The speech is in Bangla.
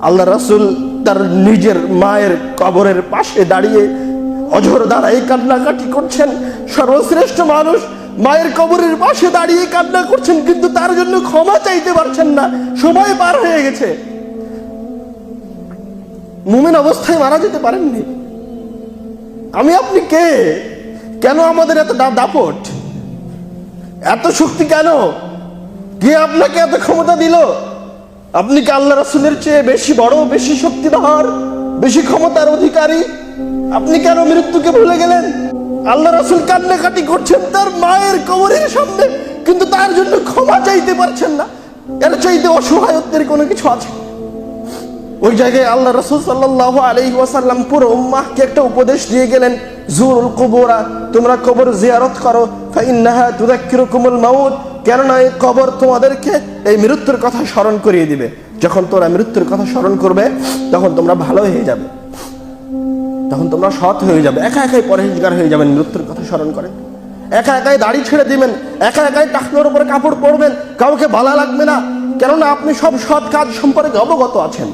আল্লাহ রাসূল তার নিজের মায়ের কবরের পাশে দাঁড়িয়ে অঝোর দ্বারাই কান্নাকাটি করছেন। সর্বশ্রেষ্ঠ মানুষ মায়ের কবরের পাশে দাঁড়িয়ে কান্না করছেন, কিন্তু তার জন্য ক্ষমা চাইতে পারছেন না। সময় পার হয়ে গেছে, মুমিন অবস্থায় মারা যেতে পারেননি। আমি আপনি কে? কেন আমাদের এত দাপট, এত শক্তি? কেন? কে আপনাকে এত ক্ষমতা দিল? আপনি কি আল্লাহ রাসূলের চেয়ে বেশি বড়, বেশি শক্তিধর, বেশি ক্ষমতার অধিকারী? আপনি কেন মৃত্যুকে ভুলে গেলেন? আল্লাহ রাসূল কান্নাকাটি করছেন তার মায়ের কবরের সামনে, কিন্তু তার জন্য ক্ষমা চাইতে পারছেন না। এর চাইতে অসহায়ত্বের কোনো কিছু আছে? ওই জায়গায় আল্লাহ রাসূল সাল্লাল্লাহু আলাইহি ওয়াসাল্লাম পুরো উম্মাহকে একটা উপদেশ দিয়ে গেলেন, জুরুল কুবুরা, তোমরা কবর জিয়ারত করো, ফাইন্নাহা তুযাক্কিরুকুমুল মাউত, কেননা এই কবর তোমাদেরকে এই মৃত্যুর কথা স্মরণ করিয়ে দিবে। যখন তোমরা মৃত্যুর কথা স্মরণ করবে তখন তোমরা ভালো হয়ে যাবে, তখন তোমরা সৎ হয়ে যাবে, একা একাই পরহেজগার হয়ে যাবেন। মৃত্যুর কথা স্মরণ করেন, একা একাই দাড়ি ছেড়ে দিবেন, একা একাই টাকনোর উপরে কাপড় পরবেন, কাউকে ভালো লাগবে না, কেননা আপনি সব সৎ কাজ সম্পর্কে অবগত আছেন।